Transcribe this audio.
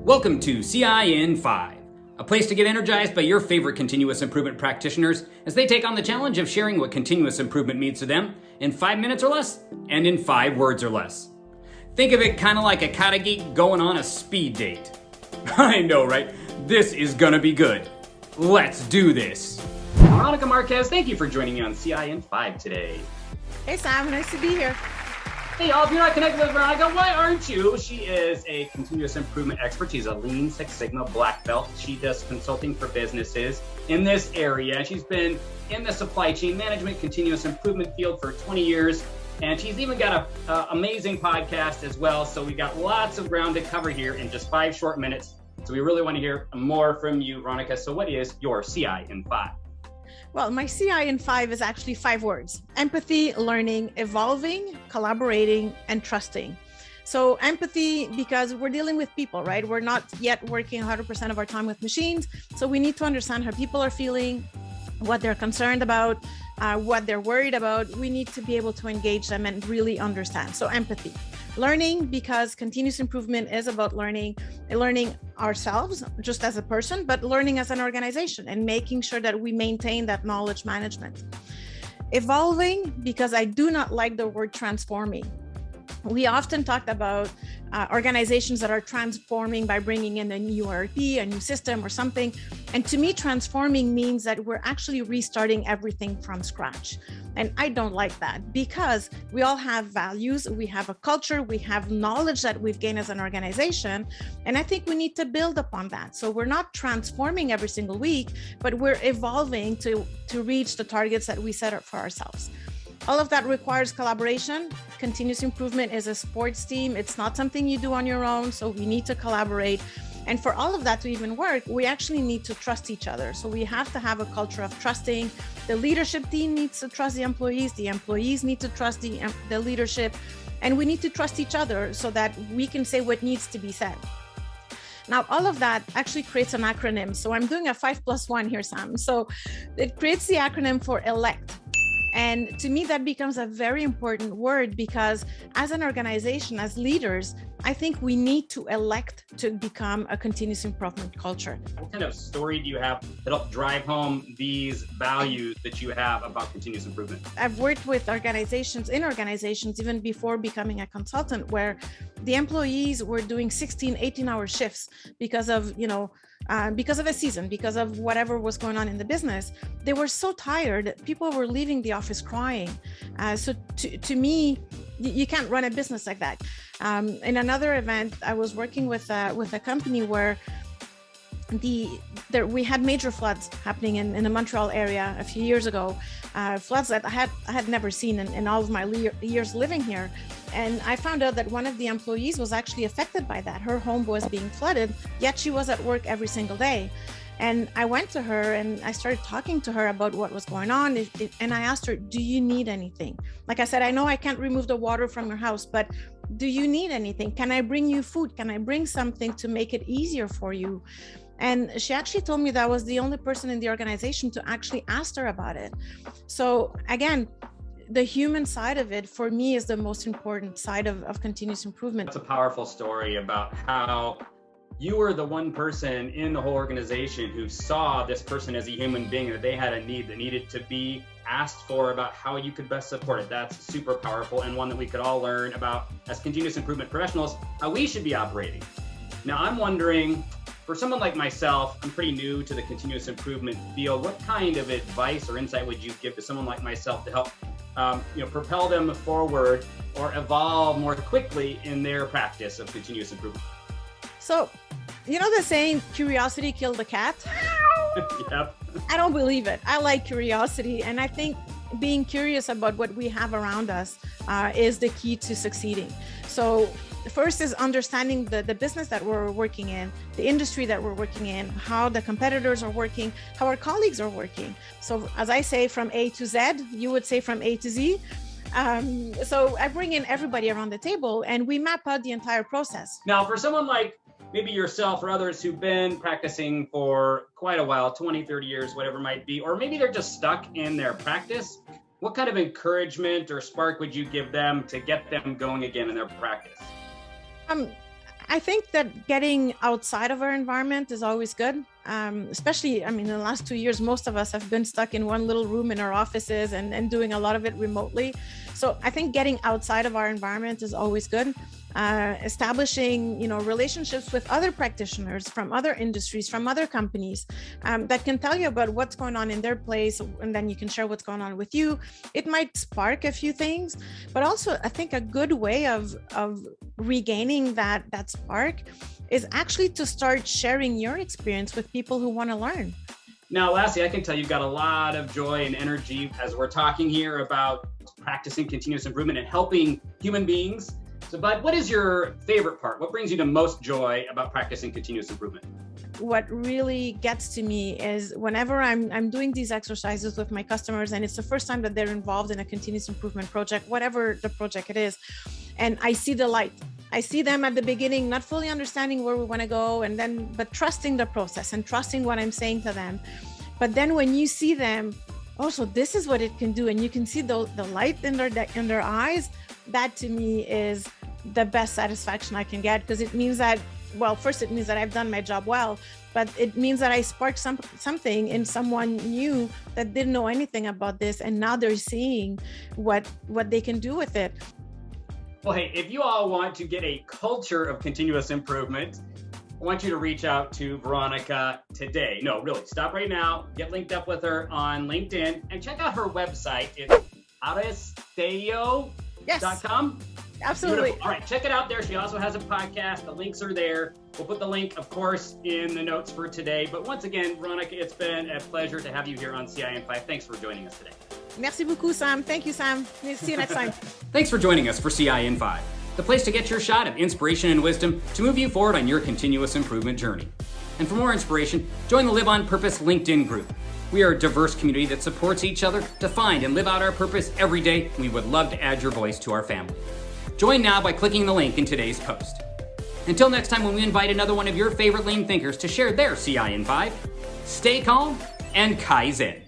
Welcome to CI in 5, a place to get energized by your favorite continuous improvement practitioners as they take on the challenge of sharing what continuous improvement means to them in 5 minutes or less and in 5 words or less. Think of it kind of like a kata geek going on a speed date. I know, right? This is gonna be good. Let's do this. Veronica Marquez, thank you for joining me on CI in 5 today. Hey Sam, nice to be here. Hey y'all, if you're not connected with Veronica, why aren't you? She is a continuous improvement expert. She's a Lean Six Sigma black belt. She does consulting for businesses in this area. She's been in the supply chain management, continuous improvement field for 20 years. And she's even got an amazing podcast as well. So we got lots of ground to cover here in just 5 short minutes. So we really want to hear more from you, Veronica. So what is your CI in 5? Well, my CI in 5 is actually 5 words: empathy, learning, evolving, collaborating, and trusting. So empathy, because we're dealing with people, right? We're not yet working 100% of our time with machines. So we need to understand how people are feeling, what they're concerned about, what they're worried about. We need to be able to engage them and really understand. So empathy. Learning, because continuous improvement is about learning ourselves just as a person, but learning as an organization and making sure that we maintain that knowledge management. Evolving, because I do not like the word transforming. We often talked about organizations that are transforming by bringing in a new ERP, a new system or something. And to me, transforming means that we're actually restarting everything from scratch. And I don't like that, because we all have values, we have a culture, we have knowledge that we've gained as an organization. And I think we need to build upon that. So we're not transforming every single week, but we're evolving to reach the targets that we set up for ourselves. All of that requires collaboration. Continuous improvement is a sports team. It's not something you do on your own. So we need to collaborate. And for all of that to even work, we actually need to trust each other. So we have to have a culture of trusting. The leadership team needs to trust the employees need to trust the leadership, and we need to trust each other so that we can say what needs to be said. Now, all of that actually creates an acronym. So I'm doing a 5+1 here, Sam. So it creates the acronym for ELECT. And to me, that becomes a very important word, because as an organization, as leaders, I think we need to elect to become a continuous improvement culture. What kind of story do you have that help drive home these values that you have about continuous improvement? I've worked with organizations, even before becoming a consultant, where the employees were doing 16, 18-hour shifts because of a season, because of whatever was going on in the business. They were so tired, people were leaving the office crying. So to me, you can't run a business like that. In another event, I was working with a company where we had major floods happening in the Montreal area a few years ago, floods that I had never seen in all of my years living here. And I found out that one of the employees was actually affected by that. Her home was being flooded, yet she was at work every single day. And I went to her and I started talking to her about what was going on. And I asked her, do you need anything? Like I said, I know I can't remove the water from your house, but do you need anything? Can I bring you food? Can I bring something to make it easier for you? And she actually told me that I was the only person in the organization to actually ask her about it. So again, the human side of it for me is the most important side of continuous improvement. It's a powerful story about how you were the one person in the whole organization who saw this person as a human being, that they had a need that needed to be asked for, about how you could best support it. That's super powerful, and one that we could all learn about as continuous improvement professionals, how we should be operating. Now, I'm wondering, for someone like myself, I'm pretty new to the continuous improvement field. What kind of advice or insight would you give to someone like myself to help propel them forward or evolve more quickly in their practice of continuous improvement? So, you know the saying, curiosity killed the cat? Yep. I don't believe it. I like curiosity. And I think being curious about what we have around us is the key to succeeding. So first is understanding the business that we're working in, the industry that we're working in, how the competitors are working, how our colleagues are working. So as I say, from A to Z, you would say from A to Z. So I bring in everybody around the table and we map out the entire process. Now, for someone like maybe yourself or others who've been practicing for quite a while, 20, 30 years, whatever it might be, or maybe they're just stuck in their practice, what kind of encouragement or spark would you give them to get them going again in their practice? I think that getting outside of our environment is always good. Especially, I mean, in the last 2 years, most of us have been stuck in one little room in our offices and doing a lot of it remotely. So I think getting outside of our environment is always good. Establishing, relationships with other practitioners from other industries, from other companies that can tell you about what's going on in their place, and then you can share what's going on with you. It might spark a few things, but also I think a good way of regaining that spark is actually to start sharing your experience with people who want to learn. Now, lastly, I can tell you've got a lot of joy and energy as we're talking here about practicing continuous improvement and helping human beings. So, Bud, what is your favorite part? What brings you the most joy about practicing continuous improvement? What really gets to me is whenever I'm doing these exercises with my customers, and it's the first time that they're involved in a continuous improvement project, whatever the project it is, and I see the light. I see them at the beginning, not fully understanding where we want to go, but trusting the process and trusting what I'm saying to them. But then when you see them, so this is what it can do, and you can see the light in their eyes, that to me is the best satisfaction I can get, because it means that, first it means that I've done my job well, but it means that I sparked something in someone new that didn't know anything about this, and now they're seeing what they can do with it. Well, hey, if you all want to get a culture of continuous improvement, I want you to reach out to Veronica today. No, really, stop right now, get linked up with her on LinkedIn, and check out her website. It's arestadio.com. Yes, absolutely. Beautiful. All right, check it out there. She also has a podcast. The links are there. We'll put the link, of course, in the notes for today. But once again, Veronica, it's been a pleasure to have you here on CIN5. Thanks for joining us today. Merci beaucoup, Sam. Thank you, Sam. See you next time. Thanks for joining us for CIN5, the place to get your shot of inspiration and wisdom to move you forward on your continuous improvement journey. And for more inspiration, join the Live on Purpose LinkedIn group. We are a diverse community that supports each other to find and live out our purpose every day. We would love to add your voice to our family. Join now by clicking the link in today's post. Until next time, when we invite another one of your favorite lean thinkers to share their CIN5, stay calm and Kaizen.